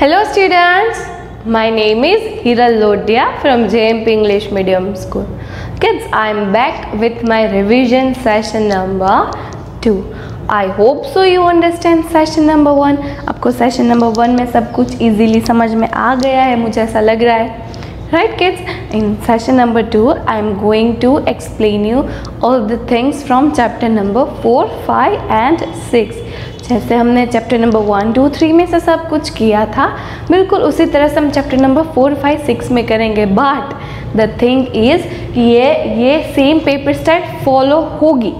Hello students, my name is Hiral Lodhia from JMP English Medium School. Kids, I am back with my revision session number 2. I hope so you understand session number 1. आपको session number 1 में सब कुछ easily समझ में आ गया है, मुझे ऐसा लग रहा है. Right kids, in session number 2 I am going to explain you all the things from chapter number 4, 5 and 6. जैसे हमने चैप्टर नंबर 1, 2, 3 में से सब कुछ किया था, बिल्कुल उसी तरह से हम चैप्टर नंबर 4, 5, 6 में करेंगे. बट द थिंग इज़ ये सेम पेपर स्टाइल फॉलो होगी.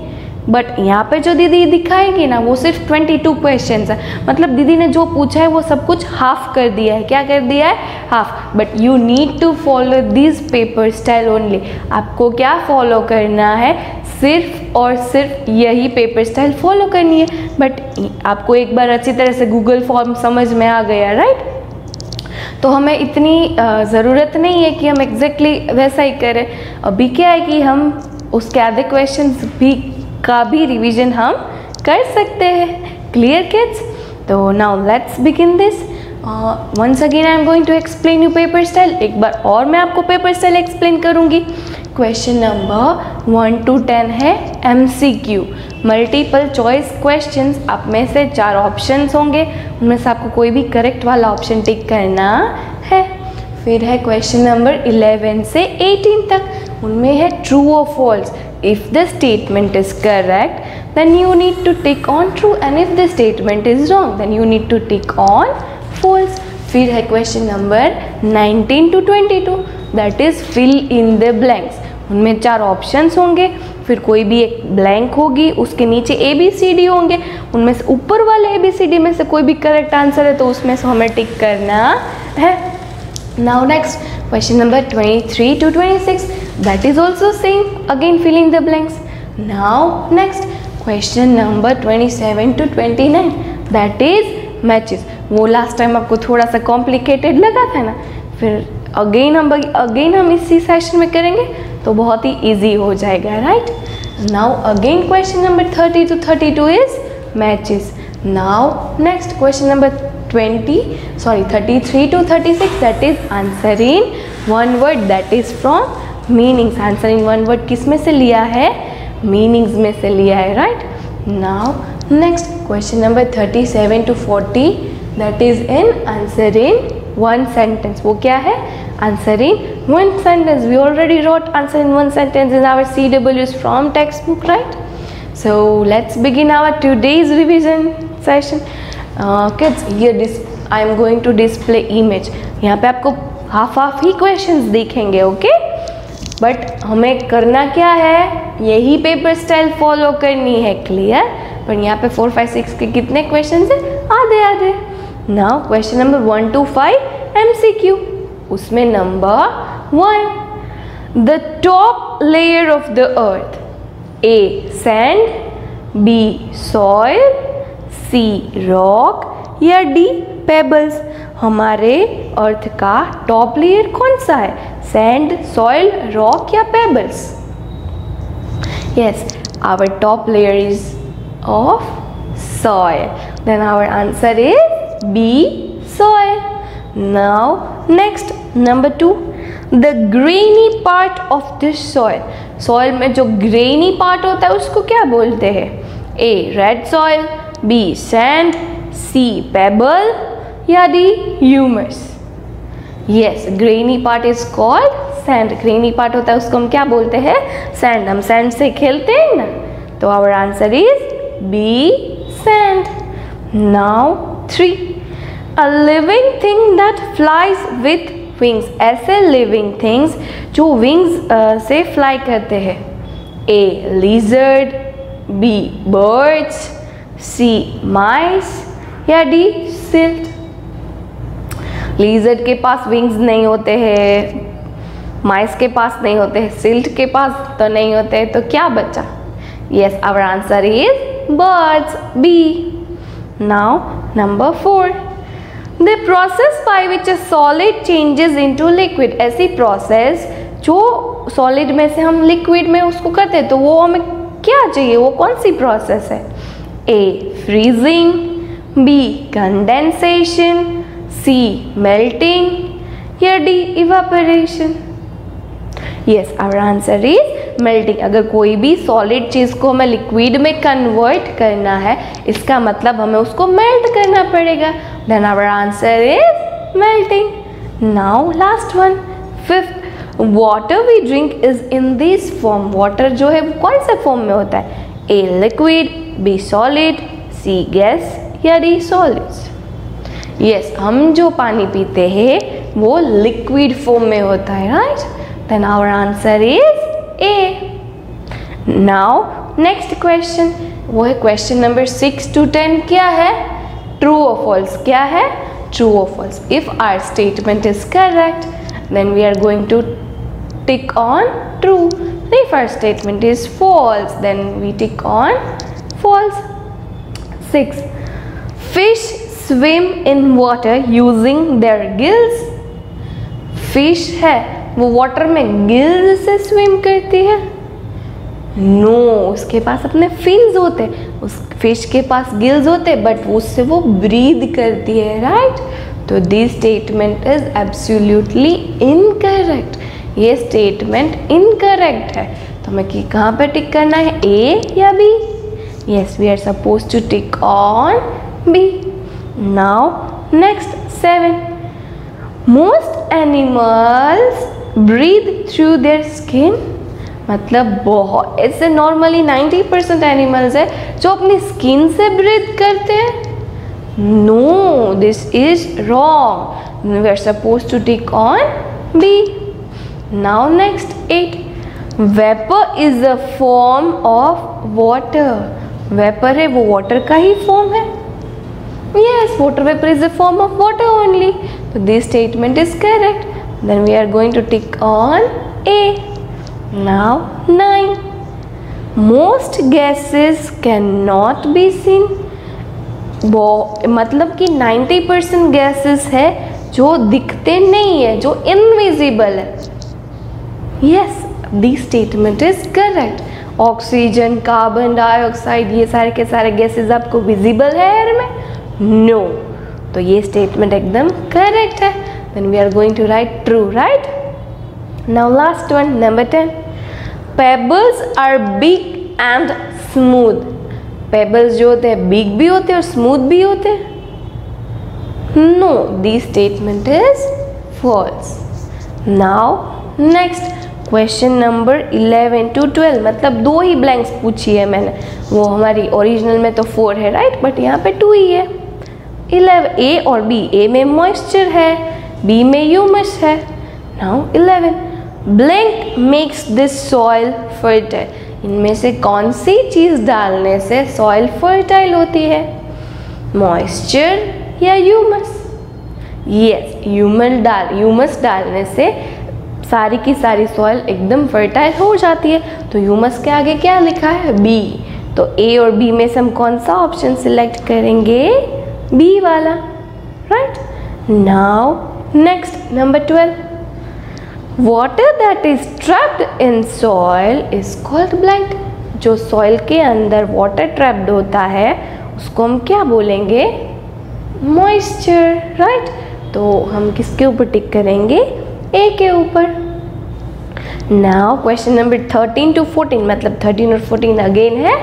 बट यहाँ पे जो दीदी दिखाएगी ना, वो सिर्फ 22 क्वेश्चंस है. मतलब दीदी ने जो पूछा है वो सब कुछ हाफ कर दिया है. क्या कर दिया है? Half. But you need to follow this paper style only. आपको क्या फॉलो करना है? सिर्फ और सिर्फ यही पेपर स्टाइल फॉलो करनी है. बट आपको एक बार अच्छी तरह से गूगल फॉर्म समझ में आ गया, राइट? तो हमें इतनी ज़रूरत नहीं है कि हम एग्जैक्टली वैसा ही करें. अभी क्या है कि हम उसके आधे क्वेश्चंस का भी रिवीजन हम कर सकते हैं. Clear kids? तो now let's begin this. Once again I am going to explain you paper style. एक बार और मैं आपको पेपर स्टाइल एक्सप्लेन करूँगी. क्वेश्चन नंबर 1 to 10 है MCQ, मल्टीपल चॉइस क्वेश्चंस. आप में से 4 ऑप्शंस होंगे, उनमें से आपको कोई भी करेक्ट वाला ऑप्शन टिक करना है. फिर है क्वेश्चन नंबर 11 से 18 तक, उनमें है ट्रू और false. If the statement is correct then you need to tick on true, and if the statement is wrong then you need to tick on false. फिर है question number 19 to 22, that is fill in the blanks. उनमें 4 options होंगे, फिर कोई भी एक blank होगी, उसके नीचे ABCD होंगे. उनमें से ऊपर वाले ABCD में से कोई भी करेक्ट आंसर है तो उसमें से हमें टिक करना है. Now next question number 23 to 26, that is also same, again fill in the blanks. Now next question number 27 to 29, that is matches. वो लास्ट टाइम आपको थोड़ा सा कॉम्प्लिकेटेड लगा था ना, फिर अगेन हम इसी सेशन में करेंगे तो बहुत ही इजी हो जाएगा, right? Now again question number 30 to 32 is matches. Now next question number 33 to 36, that is answer in one word, that is from meanings. Answer in one word किस में से लिया है? मीनिंग्स में से लिया है, right? Now next question number 37 to 40, that is in answer in one sentence. वो क्या है? Answer in one sentence. We already wrote answer in one sentence in our CWs from textbook, right? So let's begin our today's revision session. Kids, here I am going to display image. यहाँ पे आपको half ही questions दिखेंगे, okay? But हमें करना क्या है? यही paper style follow करनी है. क्लियर? पर यहाँ पे 4, 5, 6 के कितने क्वेश्चंस हैं? आधे. Now question number 1 to 5 MCQ. उसमें number 1, the top layer of the earth. A sand, B soil, C rock या D पेबल्स. हमारे अर्थ का टॉप लेयर कौन सा है? सैंड, सॉइल, रॉक या pebbles? Yes, our top layer is of soil. Then our answer is B soil. Now next number 2, the grainy part of the soil. Soil में जो grainy part होता है उसको क्या बोलते हैं? A red soil, B sand, C pebble या D humus? Yes, grainy part is called sand. grainy part होता है उसको हम क्या बोलते हैं? sand. हम sand से खेलते हैं ना, तो our answer is B sand. Now 3, a living thing that flies with wings. ऐसे living things जो wings से fly करते हैं. A lizard, B birds, C mice या D silt? lizard के पास wings नहीं होते हैं, mice के पास नहीं होते हैं, silt के पास तो नहीं होते हैं, तो क्या बचा? Yes, our answer is birds, B. Now number 4, the process by which a solid changes into liquid. ऐसी process जो solid में से हम liquid में उसको करते हैं, तो वो हमें क्या चाहिए? वो कौन सी process है? A freezing, B condensation, C melting या D evaporation? Yes, our answer is melting. अगर कोई भी सॉलिड चीज़ को हमें लिक्विड में कन्वर्ट करना है, इसका मतलब हमें उसको मेल्ट करना पड़ेगा। Then our answer is melting. Now last one, fifth, water we drink is in this form. Water जो है वो कौन से फॉर्म में होता है? A liquid, B solid, C gas या डी सॉलिड्स? यस, हम जो पानी पीते हैं वो लिक्विड फॉर्म में होता है, right? Then our answer is A. Now next question, वो है क्वेश्चन नंबर 6 to 10। क्या है? ट्रू और फॉल्स। क्या है? ट्रू और false. If our statement is correct then we are going to tick on true. If our statement is false, then we tick on false. 6, fish swim in water using their gills. Fish है वो water में gills से swim करती है? No, उसके पास अपने fins होते हैं, उस फिश के पास गिल्स होते हैं, बट उससे वो ब्रीद करती है, राइट? तो this statement is absolutely incorrect. ये स्टेटमेंट इनकरेक्ट है। तो हमें कहाँ पे टिक करना है, ए या B? Yes, we are suppose to tick on B. Now next 7, most animals breathe through their skin. मतलब बहुत ऐसे नॉर्मली 90% एनिमल्स है जो अपनी स्किन से ब्रीथ करते हैं। No, this is wrong. We are supposed to tick on B. Now next 8. Vapor is a form of water. Vapor है वो water का ही form है? Yes, water vapor is a form of water only. So this statement is correct. Then we are going to tick on A. Now 9. Most gases cannot be seen. मतलब कि 90% gases है जो दिखते नहीं है, जो इनविजिबल है। Yes, this statement is correct. Oxygen, carbon dioxide, ये सारे के सारे गैसेस आपको विजिबल है एयर में? नो। तो ये स्टेटमेंट एकदम करेक्ट है। Then we are going to write true, right? Now last one, number 10, pebbles are big and smooth. Pebbles जो होते हैं बिग भी होते हैं और स्मूथ भी होते हैं? No, this statement is false. Now next question number 11 to 12, मतलब 2 ही ब्लैंक्स पूछी है मैंने। वो हमारी ओरिजिनल में तो 4 है, राइट? बट यहाँ पे 2 ही है। 11, ए और बी। ए में मॉइस्चर है, बी में ह्यूमस है। Now 11, blank makes this soil fertile. इनमें से कौन सी चीज़ डालने से सॉइल फर्टाइल होती है? मॉइस्चर या ह्यूमस? यस, ह्यूमस डालने से सारी की सारी सॉइल एकदम फर्टाइल हो जाती है। तो ह्यूमस के आगे क्या लिखा है? बी। तो ए और बी में से हम कौन सा ऑप्शन सिलेक्ट करेंगे? बी वाला, right? Now next number 12, water that is trapped in soil is called blank. जो सॉइल के अंदर वाटर ट्रैप्ड होता है उसको हम क्या बोलेंगे? Moisture, right? तो हम किसके ऊपर टिक करेंगे? ए के ऊपर। नाउ क्वेश्चन नंबर 13 to 14, मतलब 13 और 14 अगेन है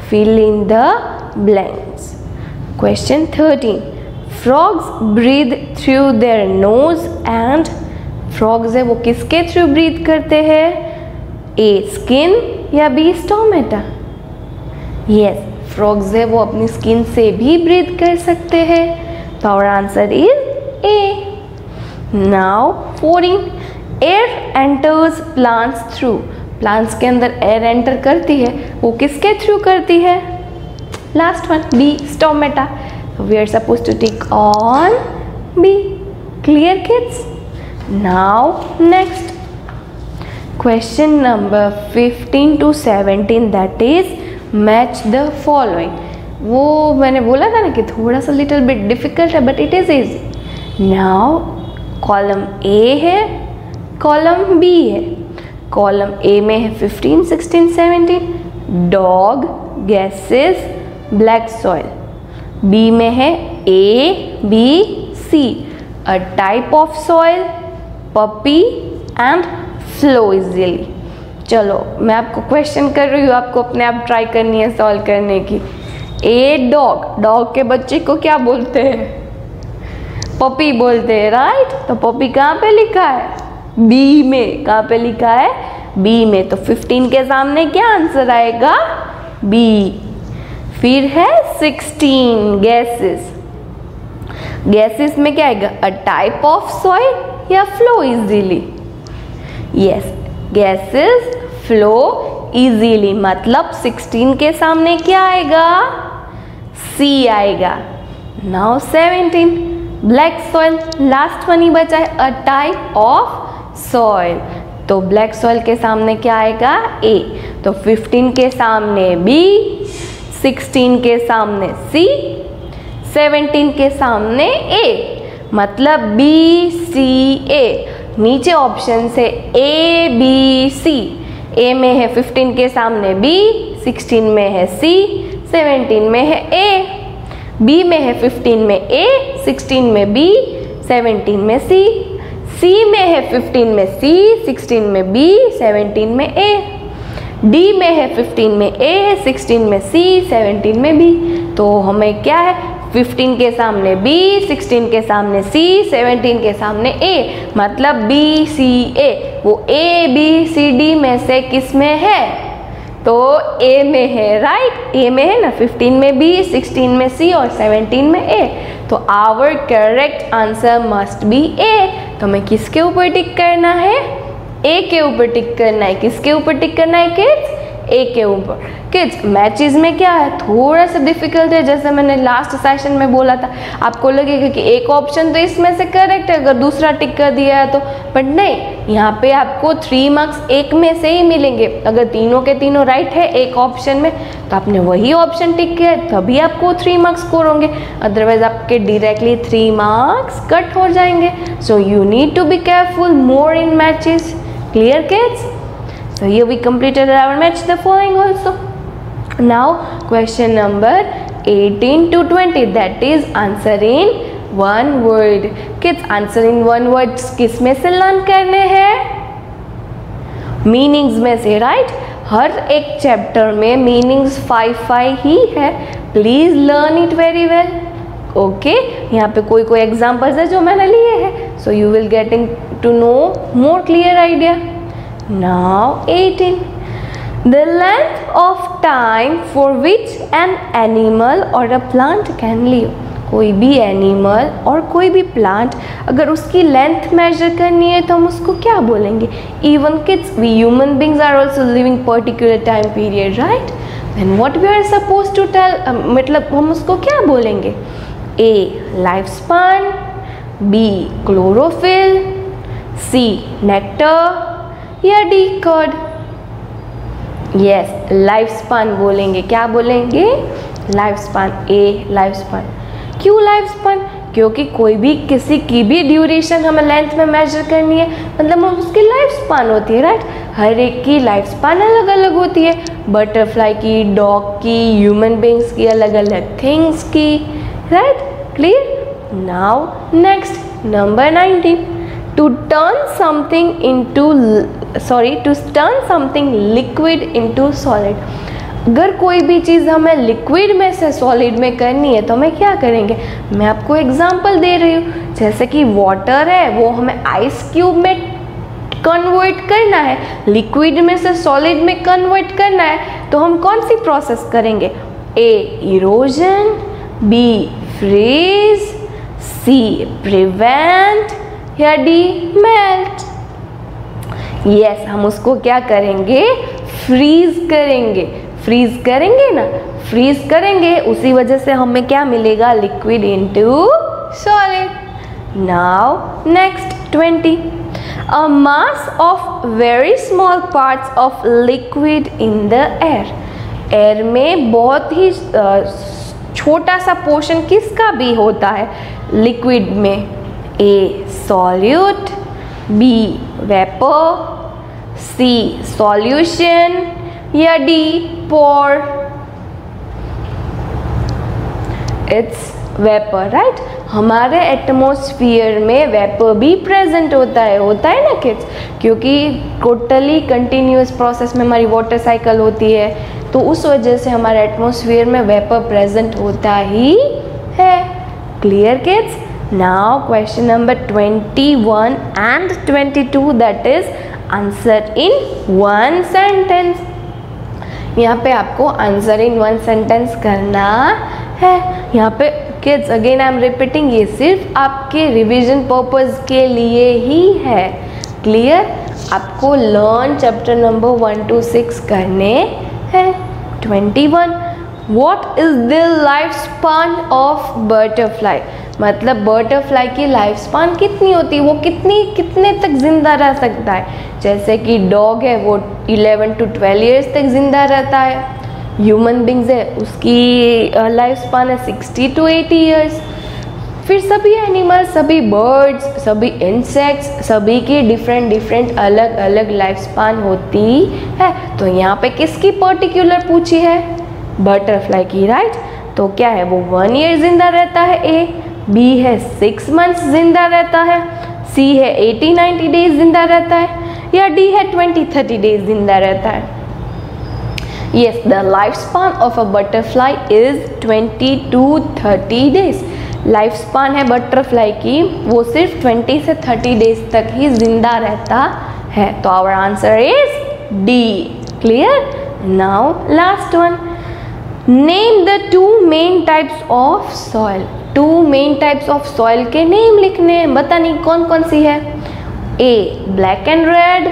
fill in the blanks. Question 13, frogs breathe through their nose and. Frogs है वो किसके थ्रू ब्रीथ करते हैं? ए स्किन या बी स्टोमेटा? यस, फ्रॉग्स है वो अपनी स्किन से भी ब्रीथ कर सकते हैं। तो our answer is A. Now 14, air enters plants through. Plants के अंदर एयर एंटर करती है, वो किसके थ्रू करती है? Last one, B stomata. We are suppose to tick on B. Clear kids? Now next question number 15 to 17, that is match the following. वो मैंने बोला था ना कि थोड़ा सा लिटिल बिट डिफिकल्ट है, but it is easy. Now column A है, कॉलम बी है। कॉलम ए में है 15, 16, 17 dog, gases, black soil. B में है A, B, C a type of soil, puppy and flow easily. चलो मैं आपको क्वेश्चन कर रही हूँ, आपको अपने आप ट्राई करनी है सॉल्व करने की। ए डॉग, डॉग के बच्चे को क्या बोलते हैं? पपी बोलते हैं, राइट। तो पपी कहाँ पे लिखा है? बी में। कहाँ पे लिखा है? बी में। तो 15 के सामने क्या आंसर आएगा? बी। फिर है 16 गैसेस। गैसेस में क्या आएगा? अ टाइप ऑफ सॉइल या flow easily? Yes, gases flow easily, मतलब 16 के सामने क्या आएगा? सी आएगा। Now 17 black soil, last one ही बचा है, अ टाइप ऑफ सॉइल। तो ब्लैक सॉइल के सामने क्या आएगा? ए। तो 15 के सामने बी, 16 के सामने सी, 17 के सामने ए, मतलब बी सी ए। नीचे ऑप्शन से ए बी सी। ए में है 15 के सामने बी, 16 में है सी, 17 में है ए। बी में है 15 में ए, 16 में बी, 17 में सी। सी में है 15 में सी, 16 में बी, 17 में ए। डी में है 15 में ए, 16 में सी, 17 में बी। तो हमें क्या है? 15 के सामने बी, 16 के सामने सी, 17 के सामने ए, मतलब बी सी ए। वो ए बी सी डी में से किस में है? तो ए में है, राइट। ए में है ना, 15 में बी, 16 में सी और 17 में ए। तो our correct answer must be A. तो हमें किसके ऊपर टिक करना है? ए के ऊपर टिक करना है। किसके ऊपर टिक करना है किड्स? ए के ऊपर। किड्स मैचेस में क्या है? थोड़ा सा डिफिकल्ट है, जैसे मैंने लास्ट सेशन में बोला था। आपको लगेगा कि एक ऑप्शन तो इसमें से करेक्ट है अगर दूसरा टिक कर दिया है तो, बट नहीं, यहाँ पे आपको 3 मार्क्स एक में से ही मिलेंगे। अगर तीनों के तीनों राइट है एक ऑप्शन में तो आपने वही ऑप्शन टिक किया है, तभी आपको 3 मार्क्स स्कोर होंगे, अदरवाइज आपके डायरेक्टली 3 मार्क्स कट हो जाएंगे। So you need to be careful more in matches. Clear kids? So here we completed our match, the following also. Now question number 18 to 20, that is answer in one word. Kids answer in one word किस में से learn करने हैं? Meanings में से, right. हर एक chapter में meanings 5 ही है, please learn it very well. Okay, यहाँ पे कोई एग्जाम्पल्स है जो मैंने लिए हैं, so you will getting to know more clear idea. Now 18, the length of time for which an animal और अ प्लांट कैन लिव। कोई भी एनिमल और कोई भी प्लांट अगर उसकी लेंथ मेजर करनी है तो हम उसको क्या बोलेंगे? Even kids, we human beings are also living particular time period, right. Then what we are suppose to tell, मतलब हम उसको क्या बोलेंगे? A life span, B chlorophyll, C nectar या D curd? Yes, life span बोलेंगे। क्या बोलेंगे? Life span. A life span. क्यों लाइफ स्पान? क्योंकि कोई भी किसी की भी ड्यूरेशन हमें लेंथ में मेजर करनी है, मतलब हम उसकी लाइफ स्पान होती है, राइट। हर एक की लाइफ स्पान अलग अलग होती है, बटरफ्लाई की, डॉग की, ह्यूमन बींग्स की, अलग अलग थिंग्स की, right. Clear? Now next number 19, to turn something liquid into solid। अगर कोई भी चीज़ हमें लिक्विड में से सॉलिड में करनी है तो हमें क्या करेंगे? मैं आपको एग्जांपल दे रही हूँ, जैसे कि वाटर है वो हमें आइस क्यूब में कन्वर्ट करना है, लिक्विड में से सॉलिड में कन्वर्ट करना है, तो हम कौन सी प्रोसेस करेंगे? ए इरोजन, बी फ्रीज, सी प्रिवेंट या डी मेल्ट? यस, हम उसको क्या करेंगे? फ्रीज करेंगे। फ्रीज करेंगे ना, फ्रीज करेंगे, उसी वजह से हमें क्या मिलेगा? Liquid into solid. Now next 20, a mass of very small parts of liquid in the air. Air में बहुत ही छोटा सा पोर्शन किसका भी होता है लिक्विड में? A solute, B vapour, C solution या D pour? It's vapour, right. हमारे एटमॉस्फेयर में वेपर भी प्रेजेंट होता है ना किड्स, क्योंकि टोटली कंटिन्यूअस प्रोसेस में हमारी वाटर साइकिल होती है, तो उस वजह से हमारे एटमॉस्फेयर में वेपर प्रेजेंट होता ही है। Clear kids? Now question number 21 and 22, that is answer in one sentence. यहाँ पे आपको आंसर इन वन सेंटेंस करना है। यहाँ पे kids again I am repeating, ये सिर्फ आपके रिवीजन पर्पस के लिए ही है। क्लियर? आपको लर्न चैप्टर नंबर 1 to 6 करने हैं। 21, what is the life span of butterfly? मतलब बटरफ्लाई की लाइफ स्पान कितनी होती है, वो कितने तक जिंदा रह सकता है? जैसे कि डॉग है वो 11 to 12 ईयर्स तक जिंदा रहता है, ह्यूमन बींग्स है उसकी लाइफ स्पान है 60 to 80 ईयर्स। फिर सभी एनिमल्स, सभी बर्ड्स, सभी इंसेक्ट्स, सभी की डिफरेंट अलग अलग लाइफ स्पान होती है। तो यहाँ पे किसकी पर्टिकुलर पूछी है? बटरफ्लाई की, राइट। तो क्या है, वो 1 ईयर जिंदा रहता है, ए। बी है 6 मंथ्स जिंदा रहता है, सी है 80-90 डेज जिंदा रहता है, या डी है 20-30 डेज जिंदा रहता है। Yes, the lifespan of a butterfly is 20 to 30 days. Life span है बटरफ्लाई की, वो सिर्फ 20 से 30 डेज तक ही जिंदा रहता है। तो our answer is D. Clear? Now last one, name the 2 main types of soil. 2 main types of soil के नेम लिखने हैं, बता नहीं कौन कौन सी है। A black and red,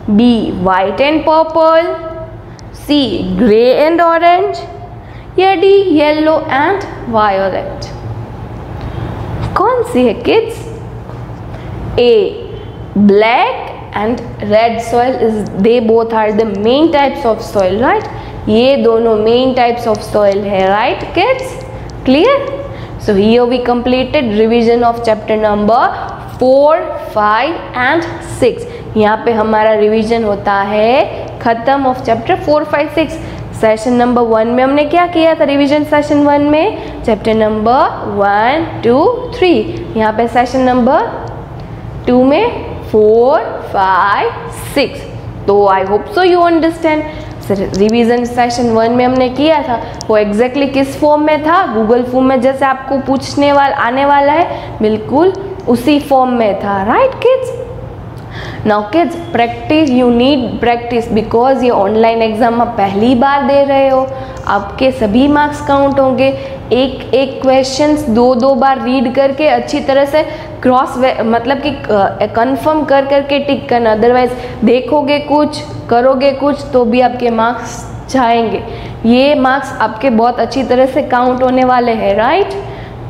B white and purple, C grey and orange, या डी येलो एंड वायोलेट। कौन सी है kids? A black and red soil is, they both are the main types of soil, right. ये दोनों main types of soil है, right kids? Clear? So here we completed revision of chapter number 4, 5 and 6। यहाँ पे हमारा revision होता है खत्म of chapter 4, 5, 6। Session number 1 में हमने क्या किया था? रिवीजन सेशन 1 में चैप्टर नंबर 1, 2, 3। यहाँ पे सेशन नंबर 2 में 4, 5, 6। तो I hope so you understand. Revision session 1 में हमने किया था वो एग्जैक्टली किस फॉर्म में था? गूगल फॉर्म में, जैसे आपको पूछने आने वाला है बिल्कुल उसी फॉर्म में था, right kids? Now kids, practice, you need practice, because ये ऑनलाइन एग्जाम आप पहली बार दे रहे हो, आपके सभी मार्क्स काउंट होंगे। एक क्वेश्चंस 2 बार रीड करके अच्छी तरह से क्रॉस मतलब कि कंफर्म करके टिक करना, अदरवाइज देखोगे कुछ करोगे कुछ तो भी आपके मार्क्स जाएंगे। ये मार्क्स आपके बहुत अच्छी तरह से काउंट होने वाले हैं, राइट?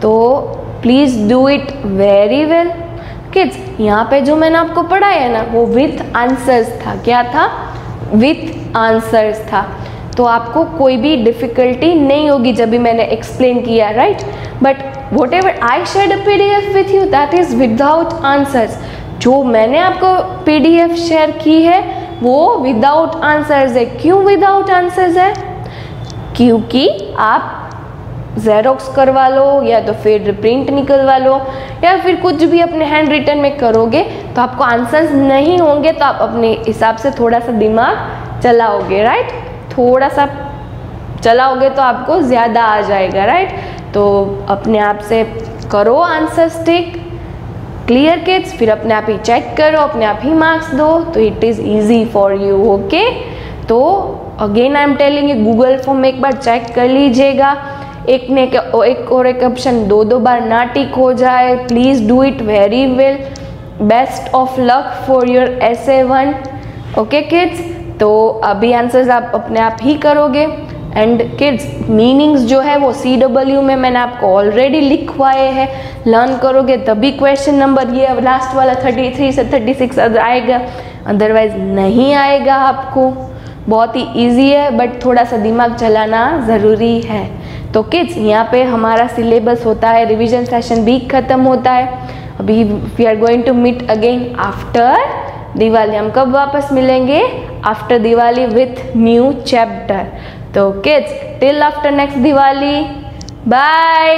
तो please do it very well kids. यहाँ पे जो मैंने आपको पढ़ाया है ना वो विथ आंसर्स था। क्या था? विथ आंसर्स था। तो आपको कोई भी डिफ़िकल्टी नहीं होगी जब भी मैंने एक्सप्लेन किया, right? But what ever I shared a PDF with you, that is without answers. जो मैंने आपको PDF शेयर की है वो विदाउट आंसर्स है। क्यों विदाउट आंसर्स है? क्योंकि आप ज़ेरोक्स करवा लो या तो फिर प्रिंट निकलवा लो या फिर कुछ भी अपने हैंड रिटन में करोगे तो आपको आंसर्स नहीं होंगे, तो आप अपने हिसाब से थोड़ा सा दिमाग चलाओगे, राइट? थोड़ा सा चलाओगे तो आपको ज़्यादा आ जाएगा, राइट? तो अपने आप से करो आंसर्स टिक। Clear kids? फिर अपने आप ही चेक करो, अपने आप ही मार्क्स दो, तो it is easy for you. Okay, तो again I am telling you, Google form में एक बार चेक कर लीजिएगा। एक और एक ऑप्शन 2 बार ना टिक हो जाए, please do it very well. Best of luck for your SA1। Okay kids, तो अभी आंसर्स आप अपने आप ही करोगे। एंड किड्स, मीनिंग्स जो है वो CW में मैंने आपको ऑलरेडी लिखवाए हैं, लर्न करोगे तभी क्वेश्चन नंबर ये लास्ट वाला 33 से 36 आएगा, अदरवाइज नहीं आएगा आपको। बहुत ही इजी है, बट थोड़ा सा दिमाग चलाना ज़रूरी है। तो किड्स, यहाँ पे हमारा सिलेबस होता है, रिवीजन सेशन भी ख़त्म होता है। अभी we are going to meet again after Diwali. हम कब वापस मिलेंगे? After Diwali with new chapter. तो kids, till after next Diwali, bye.